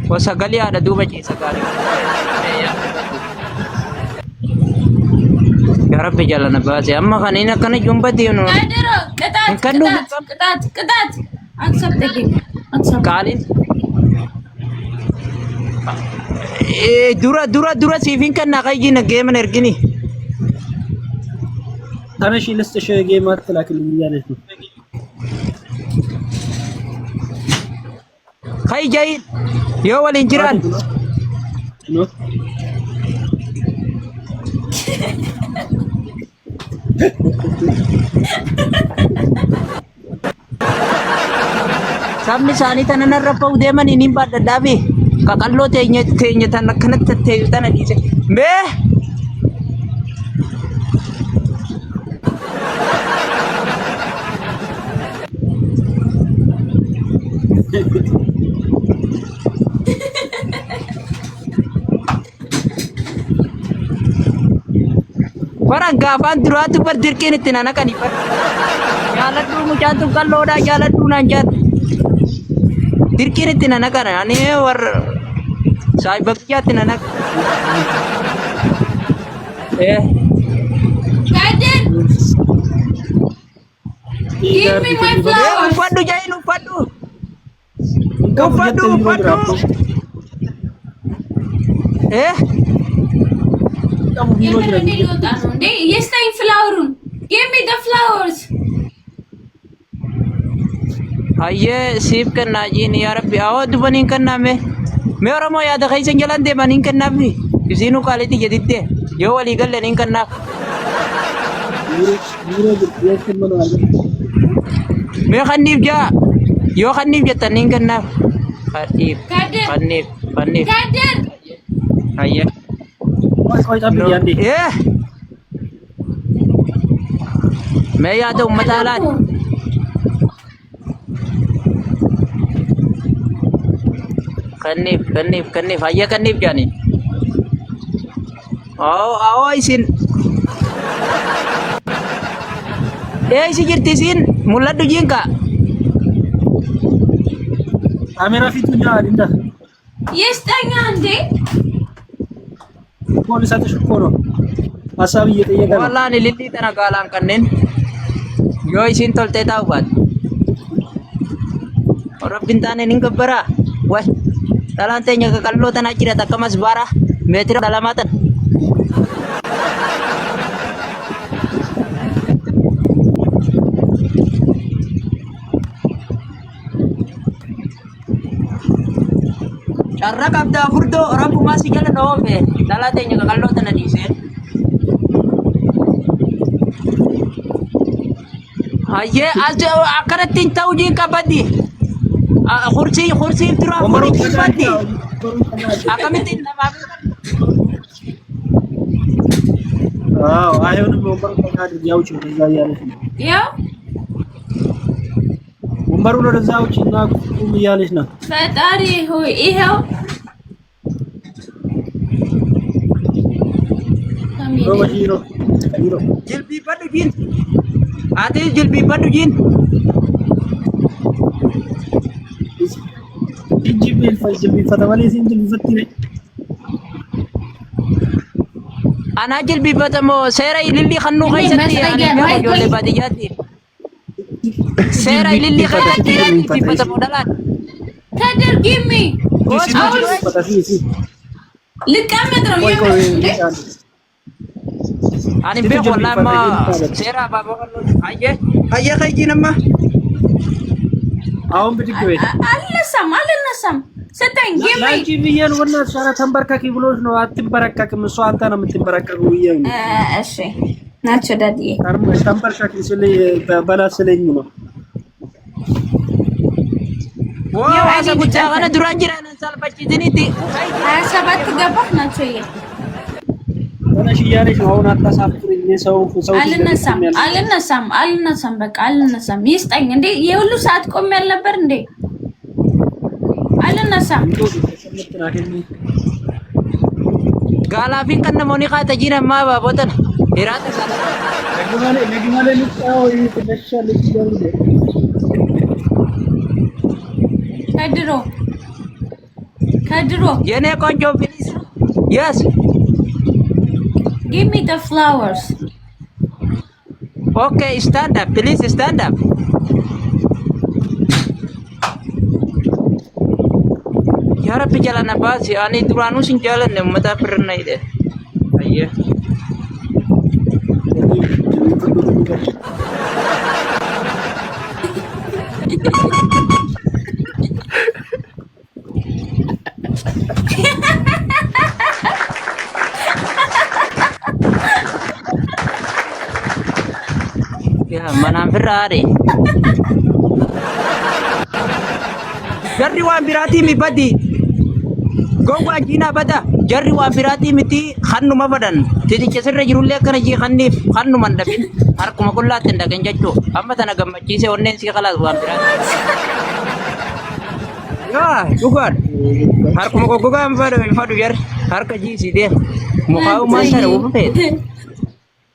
وسقلي هذا دوبة شيء سقالي يا رب جلنا باسي أما خلينا كنا جنب دينو كتات accept the game accept قالين دورا سيفين كنا قايجين الجيم نرجني أنا شيء لست شيء جيمات لكن يعني خاي جاي يو والانجران no sabni sani tanan rapau deman ini pada dabi kakallo tenya tan kanat te tan dise be Orang gafan duratu berdirkin itu nana kan ibar. Jalan dulu mucantum kalau dah jalan dulu nanjat. Dirkin itu nana kan, ane war saya bagian itu nana. Kaden give me my flowers Upadu jain upadu. Upadu. Yes, time flower. Give me the flowers. Aye, sip करना जी नहीं यार प्याओ तो बनिंग करना में और मो याद है कहीं जलन दे बनिंग करना भी किसी नु काली थी जदित दे यो वाली गल नहीं करना मैं खन्नीब जा यो खन्नीब जा तनिंग करना खन्नीब Kaden aye कोई तब याद नहीं मैं याद हूँ मताला कन्नीब आइए कन्नीब क्या नहीं आओ इसिन isi jirtisin mulla dujin ka kamera fitunya adinda yes tanya ande polis satu syukur asabi ya kan wala ni lili tanagalang kanin yo isin tolte tau bat ora bintane ning kabara wah talante nya kakallo tanajira takamas bara metro dalamatan Karena kabda furdo orang masih jalan dobe dalate nya kakallo tanadise aye aja akaratin tawji kabadi kursi tura kursi kabadi akamitin nama ayo nomor pengadu jauh cuma saya ya nomor udah jauh cina kumialis na fatari hui ihau Bawa hero jilbi padu jin ate jilbi padu jin jilbi fatawali sin jilbi fatire ana jilbi patamo sera lilli khannu khaysati yani jole badiyati sera lilli khaysati jilbi patamo dalan Kader give me ልቀመጥ ነው ani be wala ma sera baba aye khayti አሁን ብድግ በይ አልነሳም ሰጠኝ ላንቺ ብዬሽ ነው እና ሻራ ተንበርከኪ ብሎሽ ነው አትንበረከክም እሷ አንተ ነው የምትንበረከከው ብዬሽ ነው እሺ ናቸው ዳዲዬ ተንበርከኪ ስለኝ በላስለኝ ነው wow asa gucca kana duran jiranan salpachitini ሰባት ገባህ ናቸው ይሄ ሆነሽ እያለሽ ነው አሁን አታሳፍሪኝ ሰው አልነሳም በቃ አልነሳም ይስጠኝ እንዴ የሁሉ ሰዓት ቆም ያልነበር እንዴ አልነሳም ጋላፊን ከነሞኒ ካተጂና ማባ ቦተን ኢራተ ሰላ ለግማለ ልጣው ይተሻለ ይደርደ ከድሮ Kadro, የኔ ቆንጆ ፕሊዝ yes give me the flowers. okay stand up please stand up ya rabbi jalana baasi ani duranu sin jalanne ummata firna ide ayya ya manam firare jarri waan biraati mi badi gowwa jina bada jarri waan biraati miti khannuma badan tidicha sirra jirulle kana ji khannif khannuma ndabin harkuma kullaate ndagen jajjo amma tana gammachiise onnen si khalas waan biraati ya dugar harkuma ko goga am fadu jar harka ji si de mukaw man tara wo pe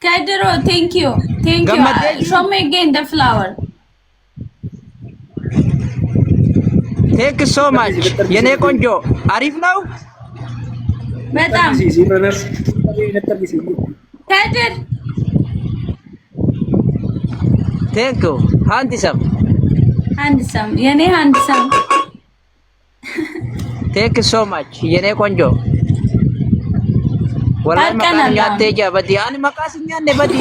Kadro, thank you. Thank you. Gammadde- Show me again the flower. thank you so much የኔ ቆንጆ አሪፍ ነው በጣም Targisiisi irra targisiisi. Kadir, thank you handsome handsome. የኔ handsome. thank you so much የኔ ቆንጆ ወላሂ Harka መቃን namaa. ያቴ ጃበዲ አኒ መቃስኛ እንደ በዲ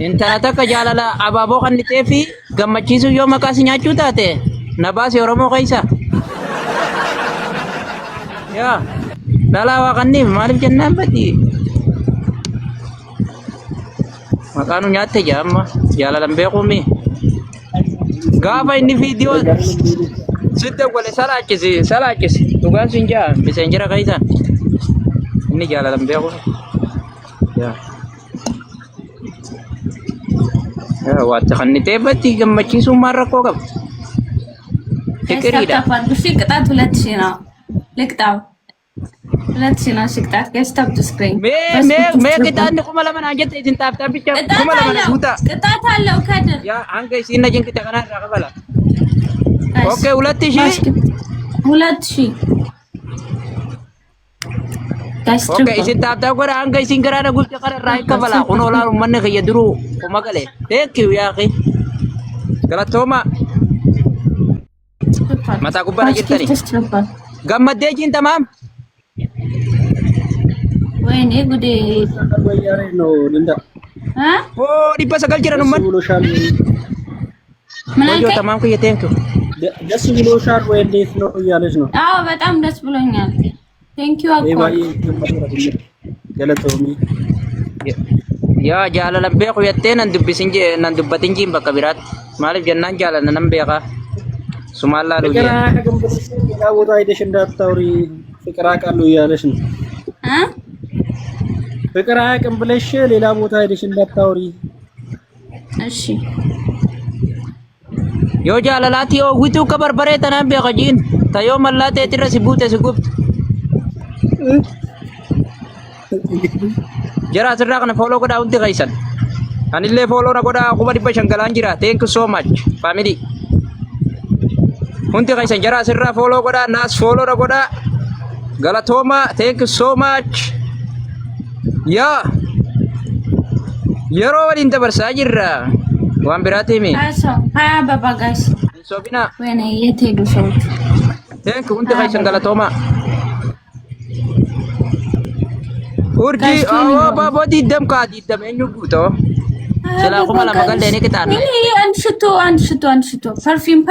intana takka jaalala abaaboo kannitee fi gammachiisu yoo maqaasi nyaachuu taate na baase oromoo keessa yaa dhalaa waa kanniif maaliif jennaan badi maqaanu nyaatte jaamma jaalalan beekuumi gaafa inni viidiyoo sitte gole salaachisi dhugaan sin jaa biseen jira keessa inni jaalalan beekuumi yaa waatti kannitee badi gammachiisummaan rakkoo qaba fikiriidha ያስታፋል። እሺ ቅጣት 2000 ነው። ልቅጣው 2000 ነው። እሺ ቅጣት ገስታፕ ስክሪን mee qixaanni kuma lama naan jette isin taaftaa bicha kuma lama na guutaa ቅጣት አለው ከድር yaa hanga isiin na jinkite kana irraa qabala okay 2000 2000 okay isin taaftaa godha hanga isiin garaana guutte kana irraa hin qabala kun olaan ummanni kiyya duruu kuma galee thank you yaa akhi galatooma mataa gubbaa jirtani gammaddee jiin tamaam ወይኔ ጉዴ Wayyaare no Linda. አ oo 900 jiran umman ብሎሻል ምን ወዮ አልከኝ? tamaam kiyya thank you ደስ ብሎሻል ወይ እንዴት ነው እያለች ነው። አዎ በጣም ደስ ብሎኛል። ቴንክ ዩ አኮ ባይ ገለቶሚ yaa jaalalan beeku jettee nan dubbatin jiin bakka biraatti maaliif jennaan jaalala nan beeka sumaan laaluu ፍቅር jee አያውቅም ብለሽ ሌላ ቦታ ሄደሽ እንዳታውሪ ፍቅር አውቃለሁ እያለች ነው። አ ፍቅር አያውቅም ብለሽ ሌላ ቦታ ሄደሽ እንዳታውሪ። እሺ yoo jaalalaati yoo wituu ka barbaree tanaan beeka jiin ta yoo mallaa teetirra si buute si gubtu jara asirraa kana fooloo godhaa hundi keessan anillee fooloo na godhaa 500 galaan jira thank you so much family hundi keessan jara asirraa fooloo godhaa naas fooloo na godhaa galatooma thank you so much yaa yeroo waliin dabarsaa jirra waan biraati mi አሶ ሀያ አበባ ጋይስ sobina ወይኔ የት ሄዱ ሰዎች? thank you hundi keessan galatooma urji Guys, awo tuloy babo diddam ka diddam eenyu guuto sila kuma lama galle ni kitaan ይሄ አንድ ሽቶ ፐርፊውም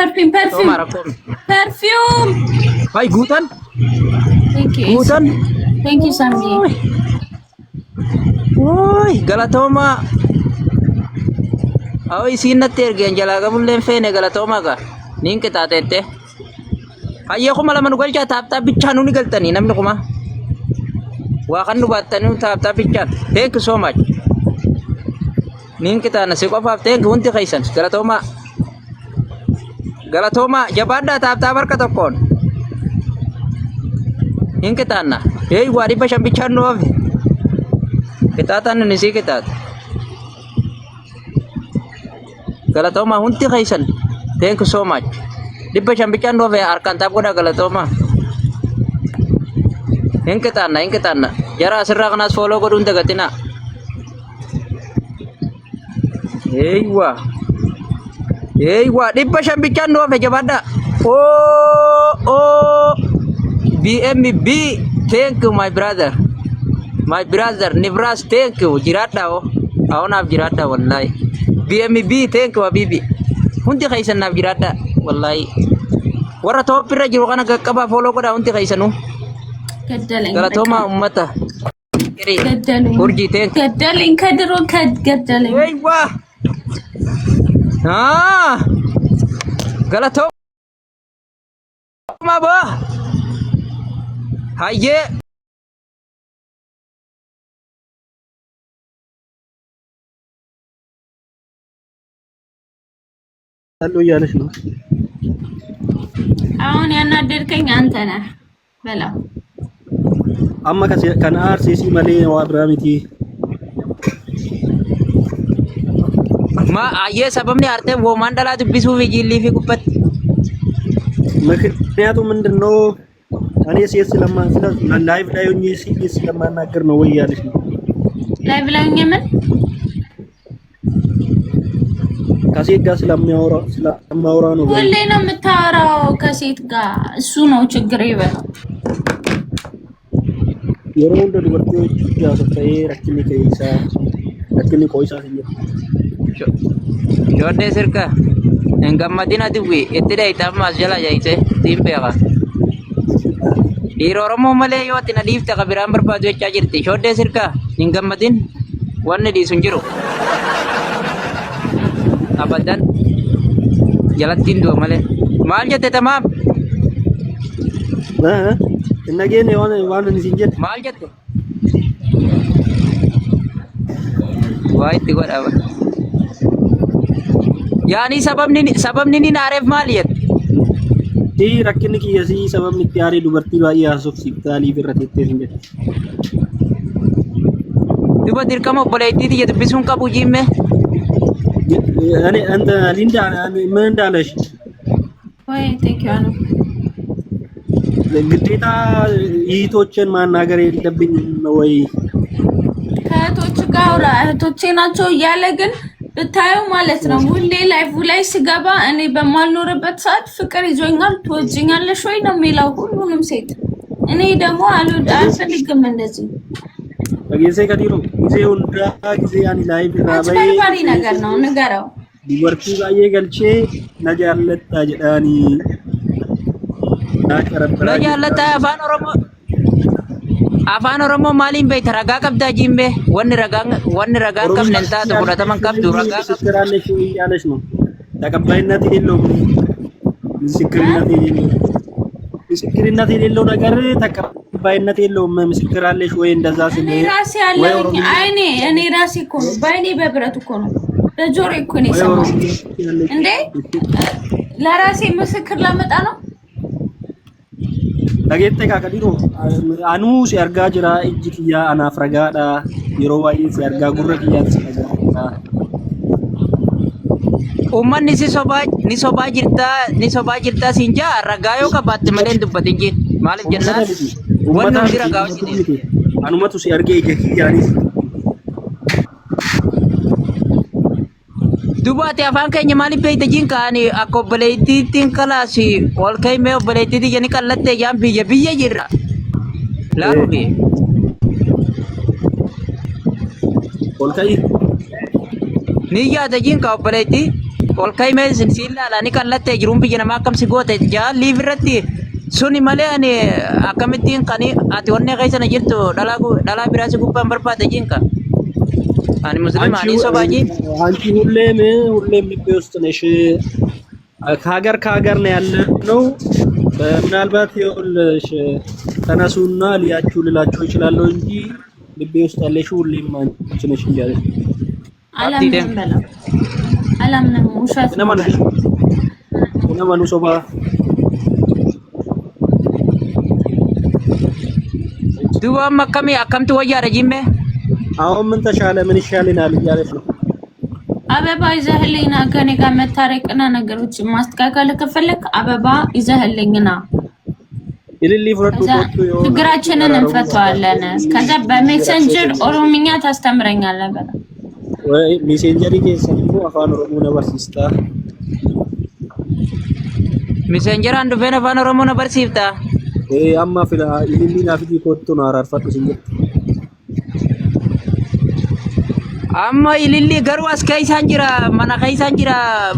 Toma rakkoon ፐርፊውም hay guutan ቴንክ ዩ guutan ቴንክ ዩ ሳምዲ Woy, galatooma. Awo isiin natti ergeen jalaa qabulleen feene galatooma ka. Niin qixaateette. Hayyee kuma lama nu galchaa taaptaa bichaa nu ni galtanii namni kuma. Waa kan nu baattanii taaptaa bichaan. Thank you so much. Niin qixaana si qofaaf thank you hundi keessan galatooma. Galatooma jabaadhaa taaptaa barka tokkoon. Niin qixaanna. Hee waa dhibba shan bichaan nu hafe. Qixaataan ni si qixaata. Galatooma hundi keessan. Thank you so much. dhibba shan bichaan dhoofe harkaan taaf godha galatooma. Hin qixaanna jara asirraa kanaas fooloo godhuun dagatina. Eeywa dhibba shan bichaan dhoofe jabaadha. Oh BMB, thank you my brother. My brother Nibras, thank you. Jirada oh. Aonaf jirada wallahi. BMB, thank you habibi. Hundi khaisan naf jirada wallahi. Warra toppirra jiru kana gaqqaba follow godha hundi khaisanu. ገደለኝ Galatoma ummata. ገደለኝ Urji thank you. ገደለኝ ከድሮ ገደለኝ Eeywa. Galatoma ba. Hayye. አለው እያለች ነው። አሁን ያናደድከኝ አንተ ነህ በላው አማ ከነ አርሲሲ መሌ ዋብራሚቲ Ma ayye sababni arte wo mandala dubbisu fi jilli fi kubbat. ምክንያቱ ምንድነው? እኔ ሴት ላይቭ ላይ ሆኜ ሴት ስለማናገር ነው ወይ እያለች ነው። ላይቭ ላይ ሆኜ ምን ከሴት ጋር ስለማወራ ነው። ሁሌ ነው የምታወራው ከሴት ጋር። እሱ ነው ችግር ይበላው። የሮንዶ ዱበርቲዎች ያሰፈይ ረክኒ ቆይሳ ሲኝ Jode sirka engammadina diwi ittida itammas jala jaite timbega Diro romo male yo tina difta kabiran berbadu echa jirti jode sirka engammadin wanne di sunjiru abadan jalatin do male mal jate tamam እነገን ዋን ሲንጀት mal jate wait goda Yani sababni ni nareef maal yet? Di rakkinni kiyyasi sababni itti aarii dubartii baay'ee haasofsiiftaalii birra teettee hin jedhe. Duba dirqama obboleettiiti jedhu bisuun qabu jiimme. Ani anta Linda ምን እንዳለሽ ወይ ቴኪያኑ ግዴታ ይቶችን ማናገር የለብኝም ወይ? ከእህቶች ጋር አውራ እህቶቼ ናቸው እያለ ግን ብታዩ ማለት ነው። ሁሌ ላይቭ ላይ ስገባ እኔ በማልኖርበት ሰዓት ፍቅር ይዞኛል ትወጂኛለሽ ወይ ነው የሚለው ሁሉንም ሴት። እኔ ደግሞ አልፈልግም እንደዚህ በጊዜ ከዲሩ ጊዜ ሁንዳ ጊዜ ያኒ ላይቭ ራባይ አስፈሪ ነገር ነው ንገረው። ዲወርቲ ባዬ ገልቼ ነጃለታ ጀዳኒ ነጃለታ afaan oromoo maaliin beekta ragaa qabdaa jiimbe wanni ragaa qabne taatu fudhataman qabdu ragaa ምስክራለሽ ያለሽ ነው። ተቀባይነት የለውም። ምስክርነት የሌለው ነገር ተቀባይነት የለውም። ምስክራለሽ ወይ እንደዛ ሲል ራሴ ያለኝ እኔ ራሴ እኮ ነው ባይኔ በብረት እኮ ነው በጆሮ እኮ ነው የሰማሁት እንዴ ለራሴ ምስክር ላመጣ ነው። Dhageette kaakadhiru anuu si argaa jira ijji kiyyaa anaaf ragaadha yeroo baay'ee si argaa gurra kiyyaatti si ragaadha. Uummanni ni sobaa jirtaa siin jaa ragaa yoo qabaatte malee hin dubbatin jeen maaliif jennaan wanni hundi ragaa hojjete. Anumatu si argee ija kiyyaanis. Dubaati afaan keenya maaliif beekta jiin kaani akka obboleettiitiin kalaasi ol kaa'imee obboleettiitii jeni kallattee jaan biyya jirra. Laaluufi. Ol ka'i. Ni yaada jiin ka obboleettii ol kaa'imee siin laalaa ni kallattee jiruun biyya namaa akkamsi goote jaan liif irratti suni malee ani akkamittiin kani ati wanne keessa na jirtu dhalaa biraasi gubbaan barbaada jiin ka. Ani muslima ani sobaጂ አንቺ ሁሌም ልቤ ውስጥ ነሽ። ከሀገር ነው ያለነው። ምናልባት ይኸውልሽ ተነሱና ሊያችሁ ልላችሁ ይችላል እንጂ ልቤ ውስጥ ያለሽ ሁሌም አንቺ ነሽ እያለ አላምንም ውሸት ነው። ነማኑ ሶባ ዱባ መከሚ አከምቱ ወያረ ጂሜ አሁን ምን ተሻለ ምን ይሻለናል እያለች ነው። አበባ ይዘህልኝና ከኔ ጋር መታረቅና ነገሮችን ማስተካከል ከፈለክ አበባ ይዘህልኝና ኢሊሊ ፍረዱ ወጥቶ ይሆን ችግራችንን እንፈታዋለን። ከዛ በሜሴንጀር ኦሮምኛ ታስተምረኛለህ በላ ወይ ሜሴንጀር ይገሰልኩ አፋን ኦሮሞ ነብርሲስታ ሜሴንጀር አንዱ በነ አፋን ኦሮሞ ነብርሲፍታ አማ ፍላ ኢሊሊ ናፍዲ ኮቶ ነው አራርፋቱ ሲኝ አማ ኢሊሊ ገሩ አስካይሳን ጅራ ማና ካይሳን ጅራ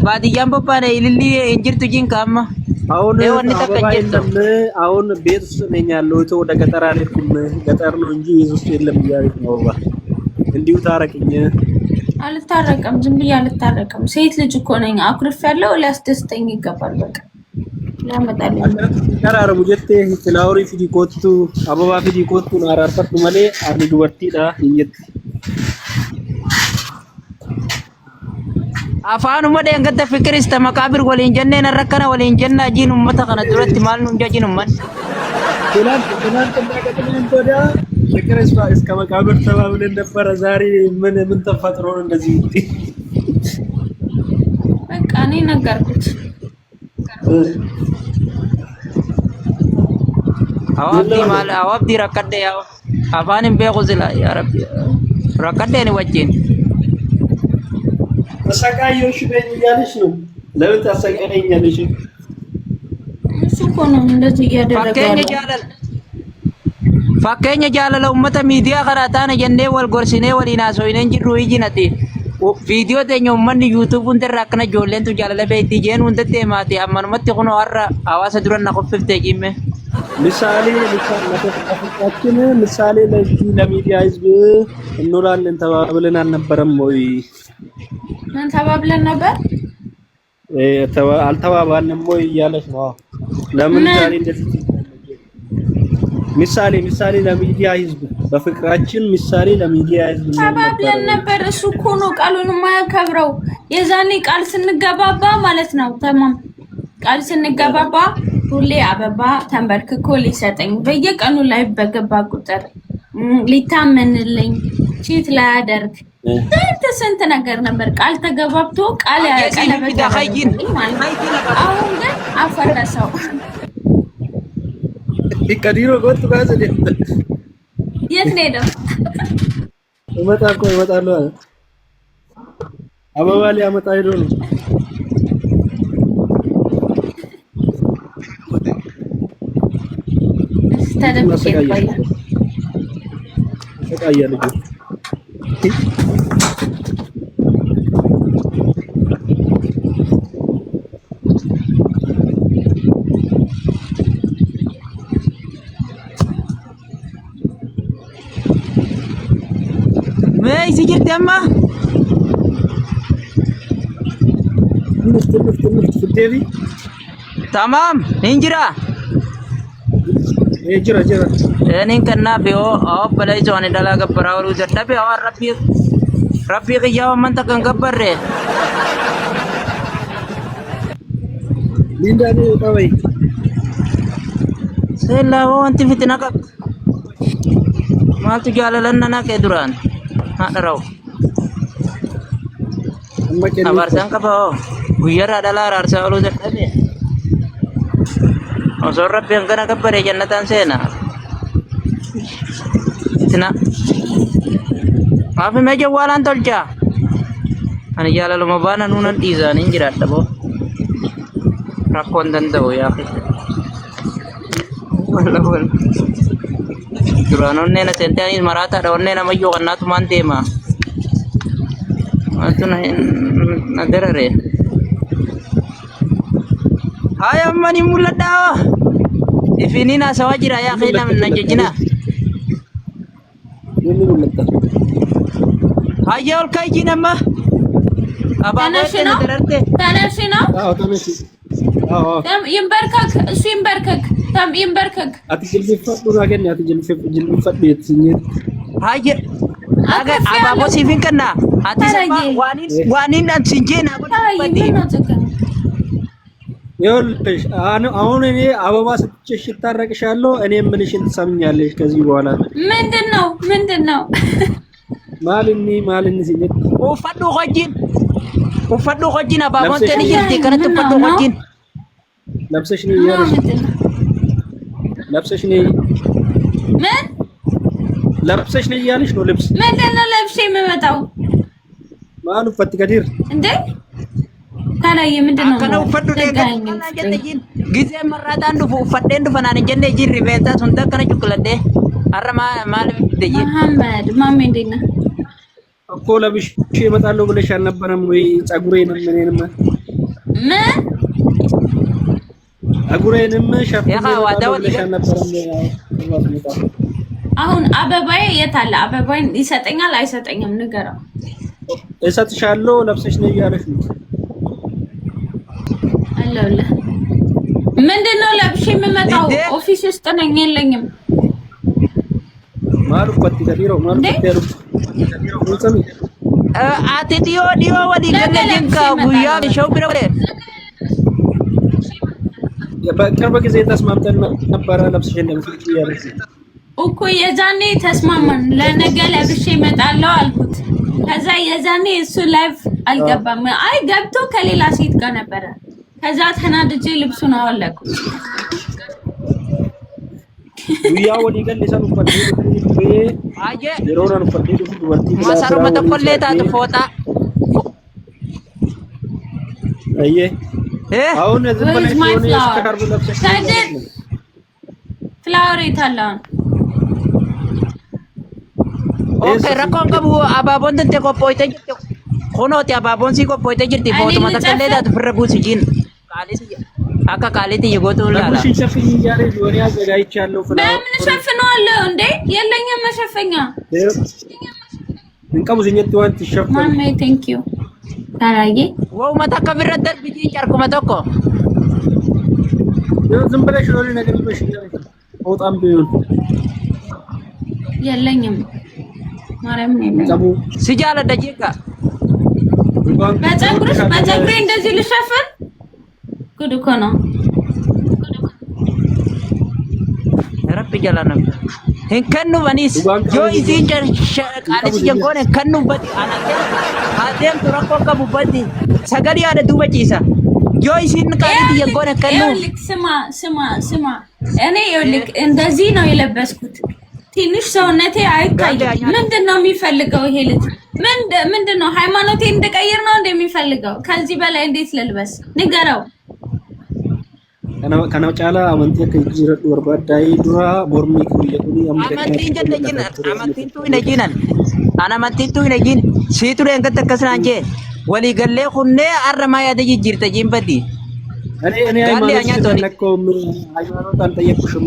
ባዲያን ቦባነ ኢሊሊ እንጅርቱ ጂንካ አማ አሁን ቤት ውስጥ ነኝ ያለሁት ወደ ገጠር አልሄድኩም ገጠር ነው እንጂ ቤት ውስጥ የለም እያለች ነው አበባ እንዲሁ ታረቅኝ አልታረቅም ዝም ብዬ አልታረቅም ሴት ልጅ እኮ ነኝ አኩርፍ ያለው ሊያስደስተኝ ይገባል በቃ ለማጣልኝ ተራረሙ ጀቴ ትላውሪ ፊዲ ኮቱ አበባ ፊዲ ኮቱ አራርፈት ማለ አኒ ዱወርቲዳ ይየት አፋኑ ወደ እንገደ ፍቅሪስተ መቃብር ወሊን ጀነነ ረከና ወሊን ጀና ጂን ኡመተ ከነ ዱረት ማል ነው እንጃ ጂን ኡመን ትናንት እንደገደለን ወዳ ፍቅሪስ እስከ መቃብር ተባብለን ነበር ዛሬ ምን ተፈጥሮ ነው እንደዚህ በቃ እኔ ነገርኩት አዋብዲ ረከደ ያው አፋንም በቁዝላ ያ ረቢ ረከደኒ ወጂን ተሰቃየሽ በኝ እያለሽ ነው ለምን ታሰቃየኛለሽ እሱ እኮ ነው እንደዚህ እያደረገ fakkeenya jaalala ummata miidiyaa karaataana jennee wal gorsinee waliin haasoineen jirru ijinati viidiyoo teenya ummanni yuutuubuun irraa akkana ijoolleen jaalala beektii jeen hundatti himaati ammanumatti kunoo har'a hawaasa duran na qophiftee jimme ምሳሌ ለዚህ ለሚዲያ ህዝብ እንኖራለን ተባብለን አልነበረም ወይ ምን ተባብለን ነበር አልተባባልንም ወይ እያለች ነው ለምን ዛሬ እንደዚህ ምሳሌ ለሚዲያ ህዝብ በፍቅራችን ምሳሌ ለሚዲያ ህዝብ ተባብለን ነበር እሱ እኮ ነው ቃሉን የማያከብረው የዛኔ ቃል ስንገባባ ማለት ነው ተማም ቃል ስንገባባ ሁሌ አበባ ተንበርክኮ ሊሰጠኝ በየቀኑ ላይ በገባ ቁጥር ሊታመንልኝ ቺት ላያደርግ ስንት ነገር ነበር ቃል ተገባብቶ ቃል ያቀለበት አሁን ግን አፈረሰው ይቀዲሮ ጎት ጋዝ የት ነው ሄደው ይመጣሉ አበባ ሊያመጣ ሄዶ ነው ተቃያለሁ ወይ ሲጅት ደማ ፍቴቢ tamam injira jira enin kanna beo aw balai jone dala gabbara waru jadda be aw rabbi qiyaw man takan gabbarre linda ni kawai sella wanti fitna ka mal tu jalalan na ke duran ha daraw abar sang ka ba guyar adalah rarsa waru jadda be Osor Rabbi yang kena kabar ya jannatan sena. Tina. Apa meja walan tolja. Ani jala lo mabana nunan tiza ninjirat tabo. Rakon dan tahu ya. Wala. Duranon nena sentani marata da onne na mayo kanna tuman tema. Atu na derare. Hai amma ni mulada. Ifinina sawajira ya khina min najjina. Ini mulada. Hai ol kai jina ma. Aba ተነሽና tanesi. tam yimbarkak እሱ ይምበርከክ tam ይምበርከክ አትጅልፈት ነው አገኝ አትጅልፈት ቤት ሲኝ Hai aga aba bo sifin kana. Ati sama wanin dan sinjena bo. ይኸውልሽ አሁን እኔ አበባ ሰጥቼሽ ታረቅሻለሁ እኔ ምንሽን ትሰምኛለሽ ከዚህ በኋላ ምንድነው ማልኒ ሲል ኦ ፈዱ ሆጂን uffadhu wajjin abaaboon ta'e ni jirti kanatti uffadhu wajjin. ለብሰሽ ነው እያለሽ ለብሰሽ ነው ምን ለብሰሽ ነው እያለሽ ነው ልብስ ምንድን ነው ለብሼ የምመጣው ማኑ ፈት ከዲር እንዴ ታላየ ምንድን ነው kana uffadhu ጊዜ መራታ አንዱ uffadheen dhufanaan jenne jirri beeta sun takkana cukuladde arra maal bidde መሐመድ ማሜ እንዴት ነህ እኮ ለብሼ እመጣለሁ ብለሽ አልነበረም ወይ ፀጉሬንም እኔንም ምን ፀጉሬንም ሸፍኜ ብለሽ አልነበረም አሁን አበባዬ የት አለ አበባዬን ይሰጠኛል አይሰጠኝም ንገረው እሰጥሻለሁ ለብሰሽ ነው እያለሽ ነው አለውለ ምንድነው ለብሼ የምመጣው ኦፊስ ውስጥ ነኝ የለኝም ማሉ ፈት ከዲሮ ማሉ ፈት ati dhiyoo walii galee jinka guyyaa show bira wale በቅርብ ጊዜ ተስማምተን ነበረ ለብሰሽ እንደምትመጪ እያለሽ እኮ የዛኔ ተስማማን ለነገ ለብሼ እመጣለሁ አልኩት ከዛ የዛኔ እሱ ላይቭ አልገባም አይ ገብቶ ከሌላ ሴት ጋር ነበረ ከዛ ተናድጄ ልብሱን አወለኩት ያ ወዲህ ገል ሰኑ ፈት አየ የሮራን ፈት ወርቲ ማሰሩ መተቆሌታ ተፎጣ አየ አሁን ዝም ብለሽ ሆነ ተካርቡ ለብሰሽ ፍላወር ይታላን ኦኬ ረኮን ቀቡ አባቦን ተንተ ቆፖይተ ጅርቲ ኮኖቲ አባቦን ሲ ቆፖይተ ጅርቲ ፎቶ መተቆሌታ ተፈረጉ ሲጂን ቃሊቲ አካ ቃሊቲ ይጎቱ ላላ እሺ ሸፍኝ እያለ ጆኒ አዘጋጅቻለሁ ፍላወር በምን ሸፍነዋለሁ እንዴ የለኝም መሸፈኛ እንቀሙ ዝኝት ዋንት ሸፍኝ ማሜ ቴንክ ዩ ታራዬ ወው መተከ ቢረደር ቢጂ ጨርቁ መተኮ ዝም ብለሽ ነው ነገር ልበሽ ወጣም ቢሆን የለኝም ማርያም ነው ቀቡ ሲጃለ ደቂቃ በፀጉሬ እንደዚህ ልሸፍን ጉድ እኮ ነው ረብ ጀላና ህንከኑ በኒስ ዮ ኢዚን ቃልስ የንኮን ህንከኑ በት አደም ተረኮ ከቡበት ሰገሊ ያለ ዱበጪሳ ዮ ኢዚን ቃልስ የንኮን ህንከኑ ስማ እኔ ይልክ እንደዚህ ነው የለበስኩት ትንሽ ሰውነቴ አይታይም ምንድነው የሚፈልገው ይሄ ልጅ ምንድነው ሃይማኖቴን እንደቀይር ነው እንደሚፈልገው ከዚህ በላይ እንዴት ልልበስ ንገረው kana cala amantii akka jijjiiradhu barbaaddaa'ee dura mormii koo jedhuni amantiin jennajin amantiin tu inajinan ana amantiin tu inajin siitu deengatta akkasnaan jee walii gallee kunnee arramaa yaada jijjiirta jimbadi እኔ ሃይማኖት አልጠየቅኩሽም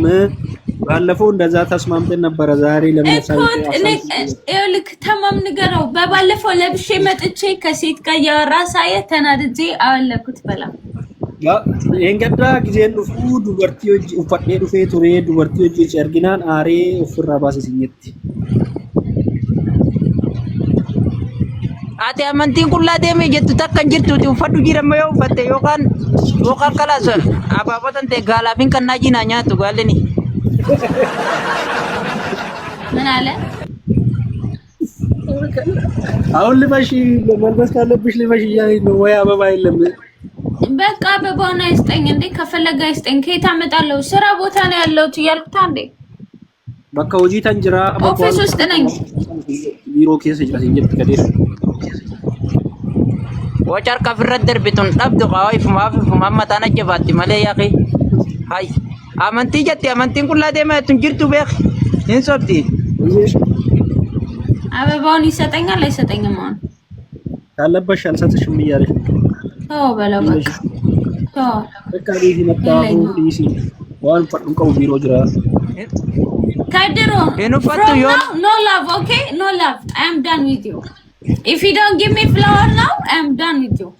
ባለፈው እንደዛ ተስማምተን ነበረ ዛሬ ለምን ልክ ተማም ንገረው በባለፈው ለብሼ መጥቼ ከሴት ጋር ያወራ ሳየ ተናድጄ አወለኩት በላ እንገዳ ጊዜን ዱፉ ዱበርቲዎች ኡፈዴ ዱፌ ቱሬ ዱበርቲዎች እርግናን አሬ ኡፍራ ባሰሲኝት ati amantiin qullaa deemee jettu takkan jirtuuti uffadhu jirama yoo uffatte yookaan kalaas abaabotan ta'e gaalaafin kan naajinaa nyaattu gaallini ምን አለ አሁን ልበሽ መልበስ ካለብሽ ልበሽ እያለኝ ነው ወይ አበባ የለም በቃ አበባውን አይስጠኝ እንዴ ከፈለገ አይስጠኝ ከየት አመጣለሁ ስራ ቦታ ነው ያለሁት እያልኩት አንዴ በቃ ወጂ ተንጅራ ኦፊስ ውስጥ ነኝ ቢሮ ኬስ ይጭራስ እንጀት ከዴር ወጫር ከፍረት ደርቢቱን ዳብዱ ቃይ ፉማማታና ጀፋቲ ማለ ያኺ ሃይ አመንቲ ጀቲ አመንቲን ኩላ ደማቱን ጅርቱ በኽ እንሶብቲ አበባውን ይሰጠኛል አይሰጠኝም አሁን ካለበሽ አልሰጥሽም እያለሽ ተው በለው በቃ ዲዚ መጣሁ ዲሲ ዋን ፈጥንቀው ቢሮ ጅራ ከድሮ no love okay no love I am done with you if you don't give me flower now I am done with you